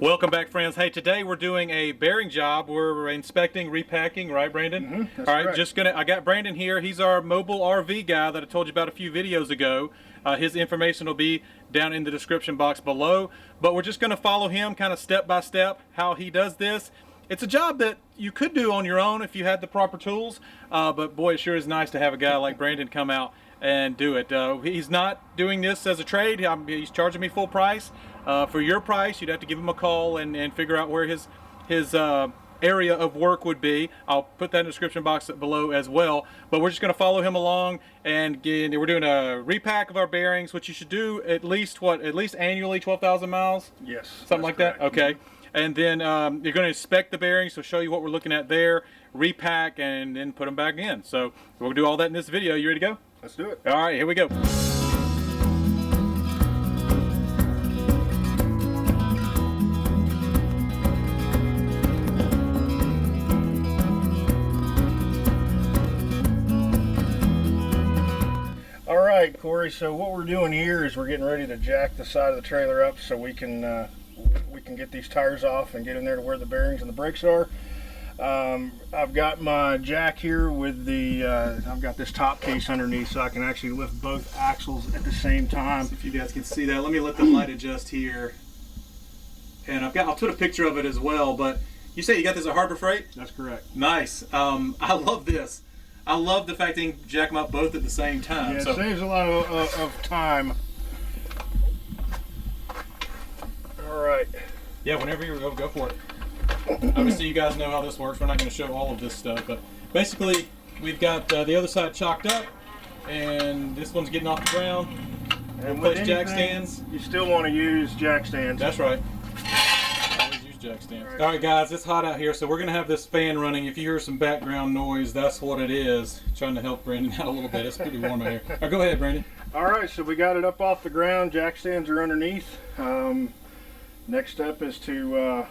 Welcome back, friends. Hey, today we're doing a bearing job. We're inspecting, repacking, right, Brandon? That's all right, correct. I got Brandon here. He's our mobile RV guy that I told you about a few videos ago. His information will be down in the description box below. But we're just gonna follow him kind of step by step how he does this. It's a job that you could do on your own if you had the proper tools, but boy, it sure is nice to have a guy like Brandon come out and do it. He's not doing this as a trade. He's charging me full price. For your price, you'd have to give him a call and figure out where his area of work would be. I'll put that in the description box below as well. But we're just going to follow him along, and we're doing a repack of our bearings, which you should do at least annually, 12,000 miles. Yes, something like that. Okay. And then you're going to inspect the bearings, so show you what we're looking at there, repack, and then put them back in. So we'll do all that in this video. You ready to go? Let's do it. All right, here we go. All right, Corey, so what we're doing here is we're getting ready to jack the side of the trailer up so we can get these tires off and get in there to where the bearings and the brakes are. I've got my jack here with the, I've got this top case underneath so I can actually lift both axles at the same time. If you guys can see that, let me let the light adjust here. And I'll put a picture of it as well, but you say you got this at Harbor Freight? That's correct. Nice. I love this. I love the fact that you can jack them up both at the same time. Yeah, it saves a lot of time. All right. Yeah, whenever you go for it. Obviously, you guys know how this works. We're not going to show all of this stuff, but basically, we've got the other side chalked up, and this one's getting off the ground. And place with jack anything, stands. You still want to use jack stands. That's right. Always use jack stands. All right, guys, it's hot out here, so we're going to have this fan running. If you hear some background noise, that's what it is. Trying to help Brandon out a little bit. It's pretty warm out here. All right, go ahead, Brandon. All right, so we got it up off the ground. Jack stands are underneath. Next step is to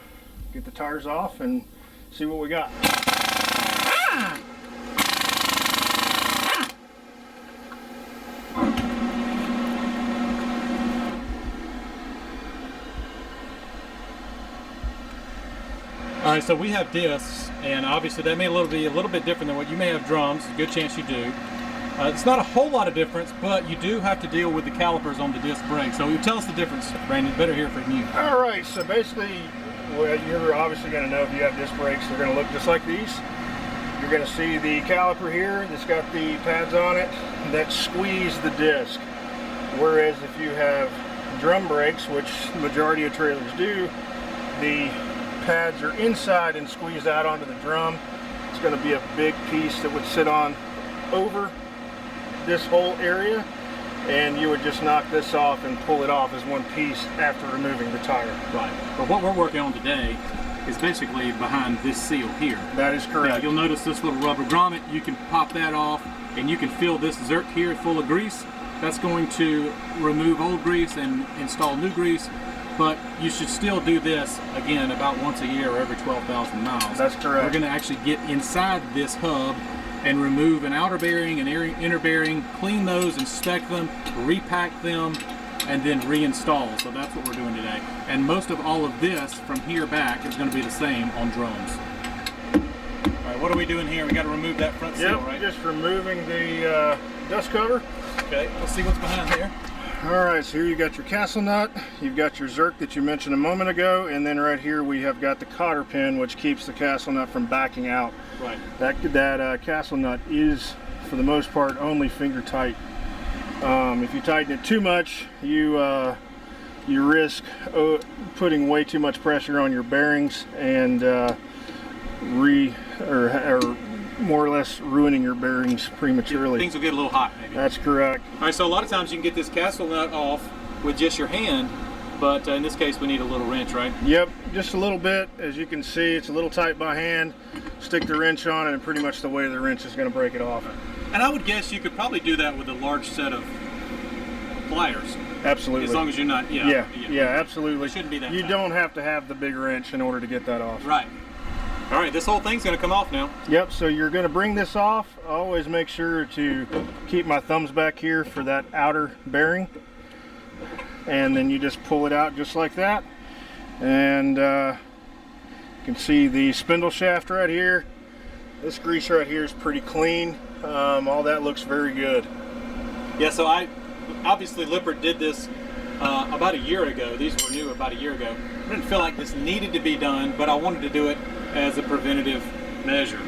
get the tires off and see what we got. All right, so we have discs, and obviously that may be a little bit different than what you may have drums. A good chance you do. It's not a whole lot of difference, but you do have to deal with the calipers on the disc brake. So you tell us the difference, Brandon. Better hear from you. All right, so basically, well, you're obviously going to know if you have disc brakes, they're going to look just like these. You're going to see the caliper here that's got the pads on it that squeeze the disc. Whereas if you have drum brakes, which the majority of trailers do, the pads are inside and squeeze out onto the drum. It's going to be a big piece that would sit on over this whole area, and you would just knock this off and pull it off as one piece after removing the tire. Right. But what we're working on today is basically behind this seal here. That is correct. Now, you'll notice this little rubber grommet. You can pop that off, and you can fill this zerk here full of grease. That's going to remove old grease and install new grease. But you should still do this, again, about once a year or every 12,000 miles. That's correct. We're going to actually get inside this hub and remove an outer bearing and inner bearing, clean those, inspect them, repack them, and then reinstall. So that's what we're doing today. And most of all of this from here back is going to be the same on drums. All right, what are we doing here? We got to remove that front seal, right? Just removing the dust cover. Okay, let's see what's behind there. All right, so here you got your castle nut, you've got your zerk that you mentioned a moment ago, and then right here we have got the cotter pin, which keeps the castle nut from backing out. Right. That castle nut is, for the most part, only finger tight. If you tighten it too much, you risk putting way too much pressure on your bearings and more or less ruining your bearings prematurely. Things will get a little hot, maybe. That's correct. All right, so a lot of times you can get this castle nut off with just your hand, but in this case we need a little wrench, right? Yep, just a little bit. As you can see, it's a little tight by hand. Stick the wrench on it, and pretty much the way the wrench is going to break it off. And I would guess you could probably do that with a large set of pliers. Absolutely. As long as you're not, yeah, absolutely. It shouldn't be that You tight. Don't have to have the big wrench in order to get that off. Right. All right, this whole thing's going to come off now. Yep, so you're going to bring this off. Always make sure to keep my thumbs back here for that outer bearing. And then you just pull it out just like that. And you can see the spindle shaft right here. This grease right here is pretty clean. All that looks very good. Yeah, so obviously Lippert did this about a year ago. These were new about a year ago. I didn't feel like this needed to be done, but I wanted to do it as a preventative measure.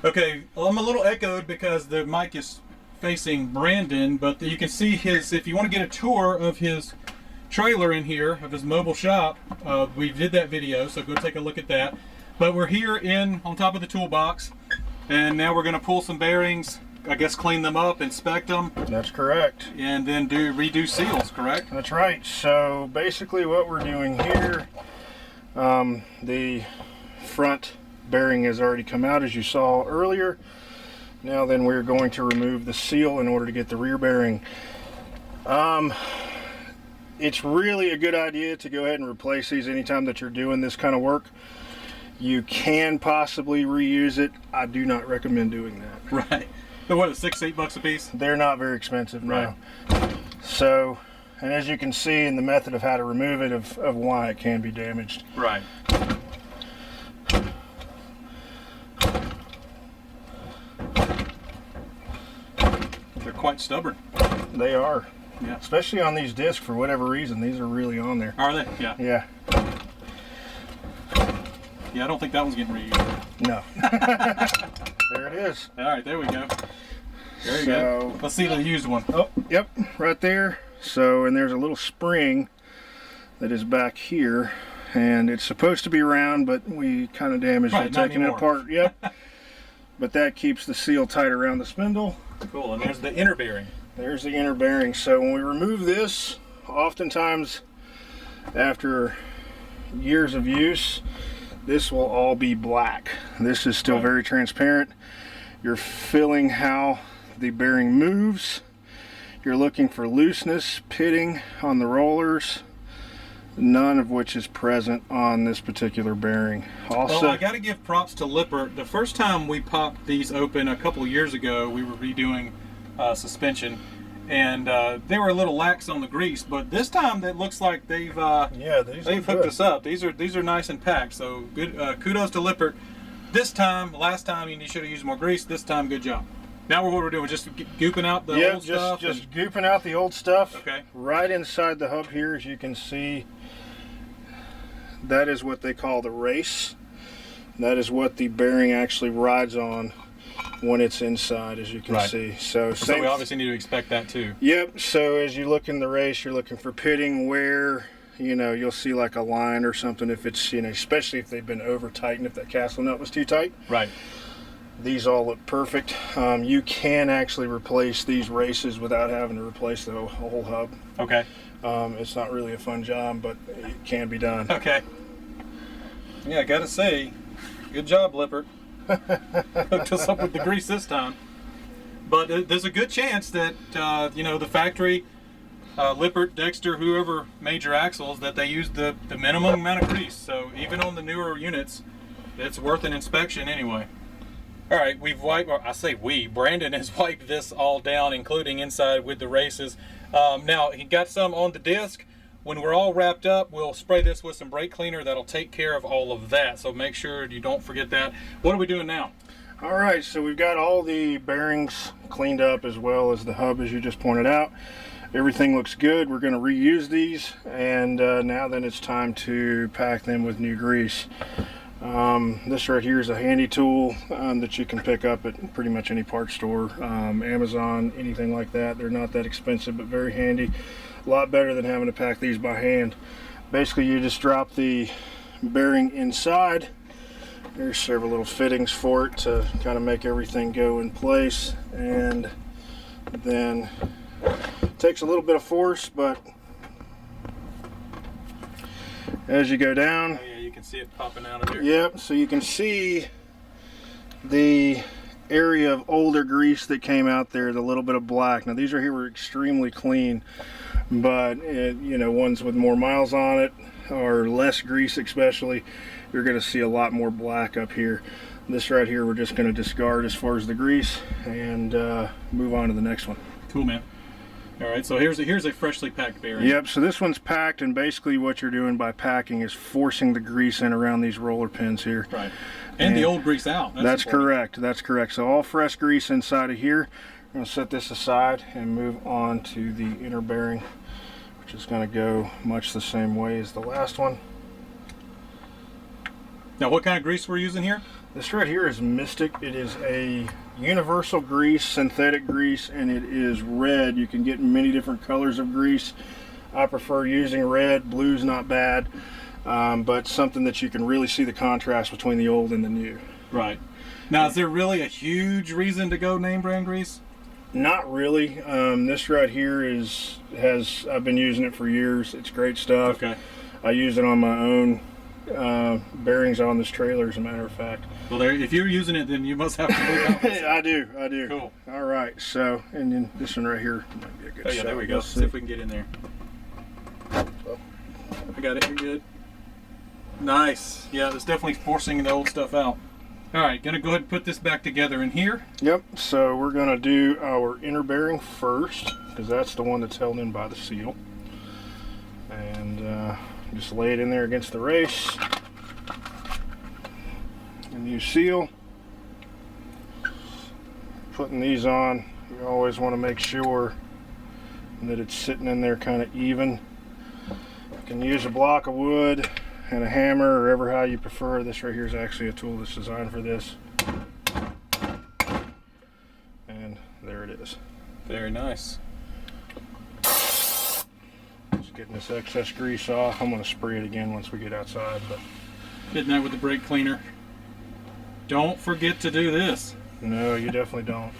Okay, well, I'm a little echoed because the mic is facing Brandon, but you can see his, if you want to get a tour of his trailer in here, of his mobile shop, we did that video, so go take a look at that. But we're here on top of the toolbox, and now we're going to pull some bearings, I guess clean them up, inspect them. That's correct. And then redo seals, correct? That's right. So basically what we're doing here, the front bearing has already come out as you saw earlier. Now then we're going to remove the seal in order to get the rear bearing. It's really a good idea to go ahead and replace these anytime that you're doing this kind of work. You can possibly reuse it. I do not recommend doing that. Right. So what, $6-8 a piece? They're not very expensive, no. Right. So, and as you can see in the method of how to remove it, of why it can be damaged. Right. They're quite stubborn. They are. Yeah. Especially on these discs, for whatever reason, these are really on there. Are they? Yeah. Yeah. Yeah, I don't think that one's getting reused. No. There it is. All right, there we go. Very So, good. Let's see the used one. oh, yep, right there. So, and there's a little spring that is back here, and it's supposed to be round, but we kind of damaged Right, it not taking it anymore. apart. Yep. But that keeps the seal tight around the spindle. Cool, and there's the inner bearing. There's the inner bearing. So when we remove this, oftentimes after years of use, this will all be black. This is still Right. very transparent. You're feeling how the bearing moves. You're looking for looseness, pitting on the rollers, none of which is present on this particular bearing. Also, Well, I got to give props to Lippert. The first time we popped these open a couple years ago, we were redoing suspension, and they were a little lax on the grease. But this time, it looks like they've yeah, they've hooked us up. These are nice and packed. So good. Kudos to Lippert. This time, last time you should have used more grease. This time, good job. Now what we're doing, just gooping out the old stuff. Just gooping out the old stuff. Okay. Right inside the hub here, as you can see, that is what they call the race. That is what the bearing actually rides on when it's inside, as you can Right. see. So we obviously need to expect that too. Yep. So as you look in the race, you're looking for pitting where, you know, you'll see like a line or something if it's, you know, especially if they've been over tightened, if that castle nut was too tight. Right. These all look perfect. You can actually replace these races without having to replace the whole hub. Okay. It's not really a fun job, but it can be done. Okay. Yeah, I gotta say, good job, Lippert. Hooked us up with the grease this time. But there's a good chance that, you know, the factory, Lippert, Dexter, whoever made your axles, that they used the minimum amount of grease. So even on the newer units, it's worth an inspection anyway. All right, we've wiped, or I say we, Brandon has wiped this all down, including inside with the races. Now, he got some on the disc. When we're all wrapped up, we'll spray this with some brake cleaner. That'll take care of all of that. So make sure you don't forget that. What are we doing now? All right, so we've got all the bearings cleaned up as well as the hub, as you just pointed out. Everything looks good. We're going to reuse these, and now then it's time to pack them with new grease. This right here is a handy tool that you can pick up at pretty much any parts store, Amazon, anything like that. They're not that expensive, but very handy. A lot better than having to pack these by hand. Basically, you just drop the bearing inside. There's several little fittings for it to kind of make everything go in place, and then it takes a little bit of force, but as you go down, Oh yeah, you can see it popping out of there. yep, so you can see the area of older grease that came out there, the little bit of black. Now these right here were extremely clean, but you know, ones with more miles on it or less grease especially, you're going to see a lot more black up here. This right here we're just going to discard as far as the grease and move on to the next one. Cool, man. All right, so here's a freshly packed bearing. Yep, so this one's packed, and basically what you're doing by packing is forcing the grease in around these roller pins here. Right. And the old grease out. That's correct. That's correct. So all fresh grease inside of here. I'm going to set this aside and move on to the inner bearing, which is going to go much the same way as the last one. Now, what kind of grease we're using here? This right here is Mystic. It is a universal grease, synthetic grease, and it is red. You can get many different colors of grease. I prefer using red. Blue's not bad, but something that you can really see the contrast between the old and the new. Right. Now, is there really a huge reason to go name brand grease? Not really. This right here I've been using it for years. It's great stuff. Okay. I use it on my own bearings on this trailer, as a matter of fact. Well, if you're using it, then you must have to move out. I do. Cool. All right, so, and then this one right here might be a good shot. Yeah, there we go. See if we can get in there. I got it. You're good. Nice. Yeah, it's definitely forcing the old stuff out. All right, gonna go ahead and put this back together in here. Yep, so we're gonna do our inner bearing first, because that's the one that's held in by the seal. And just lay it in there against the race. A new seal. Putting these on, you always want to make sure that it's sitting in there kind of even. You can use a block of wood and a hammer, or ever how you prefer. This right here is actually a tool that's designed for this. And there it is. Very nice. Just getting this excess grease off. I'm going to spray it again once we get outside. But hitting that with the brake cleaner. Don't forget to do this. No, you definitely don't.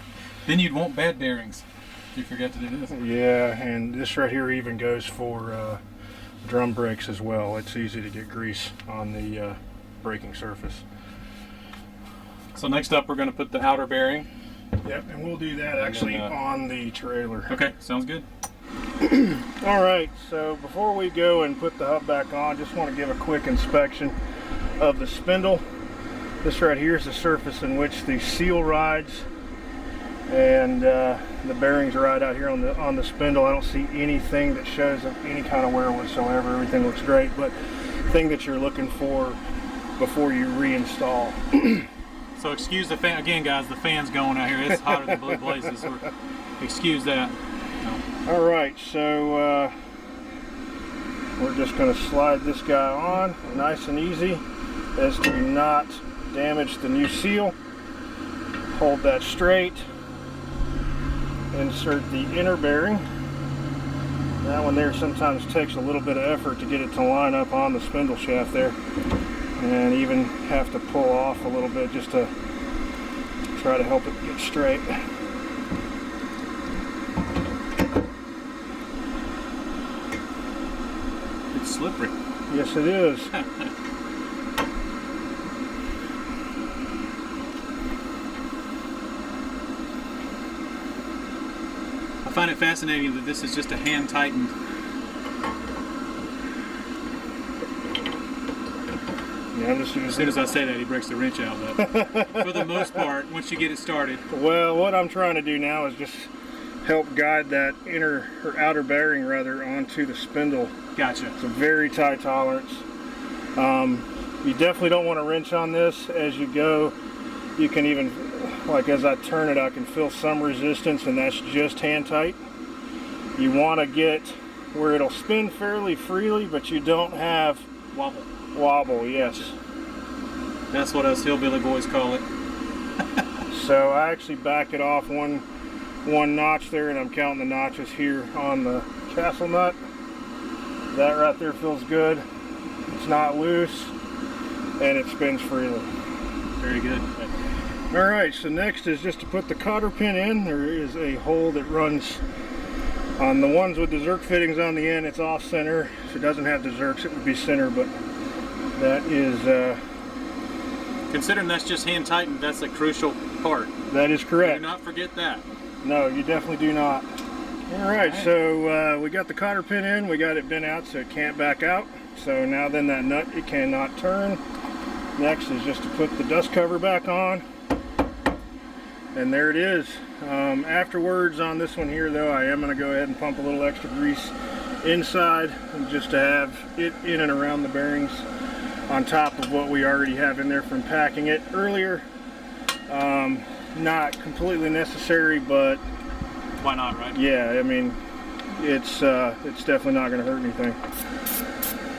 Then you'd want bad bearings if you forget to do this. Yeah, and this right here even goes for drum brakes as well. It's easy to get grease on the braking surface. So next up, we're going to put the outer bearing. Yep, and we'll do that actually on the trailer. Okay, sounds good. All right, so before we go and put the hub back on, just want to give a quick inspection of the spindle. This right here is the surface in which the seal rides, and the bearings ride out here on the spindle. I don't see anything that shows any kind of wear whatsoever. Everything looks great, but thing that you're looking for before you reinstall. So excuse the fan again, guys. The fan's going out here. It's hotter than blue blazes. So excuse that. No. All right, so we're just going to slide this guy on nice and easy, as to not damage the new seal. Hold that straight. Insert the inner bearing. That one there sometimes takes a little bit of effort to get it to line up on the spindle shaft there, and even have to pull off a little bit just to try to help it get straight. It's slippery. Yes, it is. I find it fascinating that this is just a hand tightened. Yeah, I'm just as soon as I say that, he breaks the wrench out. But for the most part, once you get it started. Well, what I'm trying to do now is just help guide that inner or outer bearing rather onto the spindle. Gotcha. It's a very tight tolerance. You definitely don't want to wrench on this as you go. You can even, like as I turn it, I can feel some resistance, and that's just hand tight. You want to get where it'll spin fairly freely, but you don't have wobble. Wobble, yes. That's what us hillbilly boys call it. So I actually back it off one notch there, and I'm counting the notches here on the castle nut. That right there feels good. It's not loose, and it spins freely. Very good. All right, so next is just to put the cotter pin in. There is a hole that runs on the ones with the Zerk fittings on the end. It's off center. If it doesn't have the Zerks, it would be center, but that is considering that's just hand tightened, that's a crucial part. That is correct. Do not forget that. No, you definitely do not. All right, so we got the cotter pin in, we got it bent out so it can't back out. So now then that nut, it cannot turn. Next is just to put the dust cover back on. And there it is. Afterwards on this one here though, I am going to go ahead and pump a little extra grease inside just to have it in and around the bearings on top of what we already have in there from packing it earlier. Not completely necessary, but why not, right? yeah, I mean, it's definitely not going to hurt anything.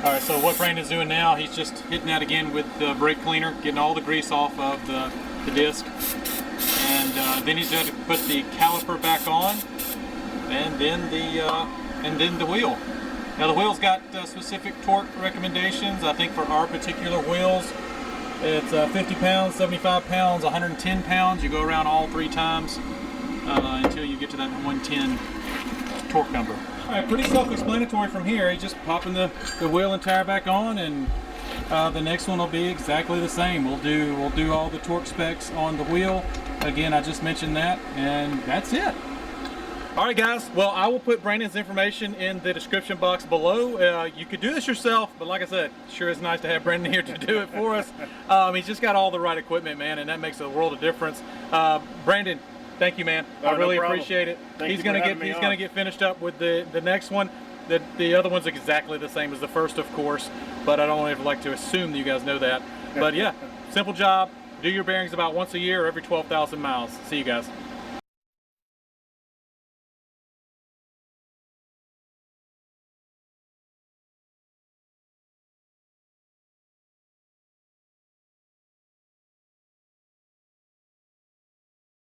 All right, so what Brandon's doing now, he's just hitting that again with the brake cleaner, getting all the grease off of the disc, and then he's going to put the caliper back on, and then the wheel. Now the wheel's got specific torque recommendations. I think for our particular wheels, it's 50 pounds, 75 pounds, 110 pounds. You go around all 3 times until you get to that 110 torque number. All right, pretty self-explanatory from here. He's just popping the wheel and tire back on, and the next one will be exactly the same. We'll do all the torque specs on the wheel. Again, I just mentioned that, and that's it. All right, guys. Well, I will put Brandon's information in the description box below. You could do this yourself, but like I said, sure is nice to have Brandon here to do it for us. He's just got all the right equipment, man, and that makes a world of difference. Brandon, thank you, man. I really appreciate it. He's gonna get finished up with the next one. The other one's exactly the same as the first, of course, but I don't ever like to assume that you guys know that. But yeah, simple job. Do your bearings about once a year or every 12,000 miles. See you guys.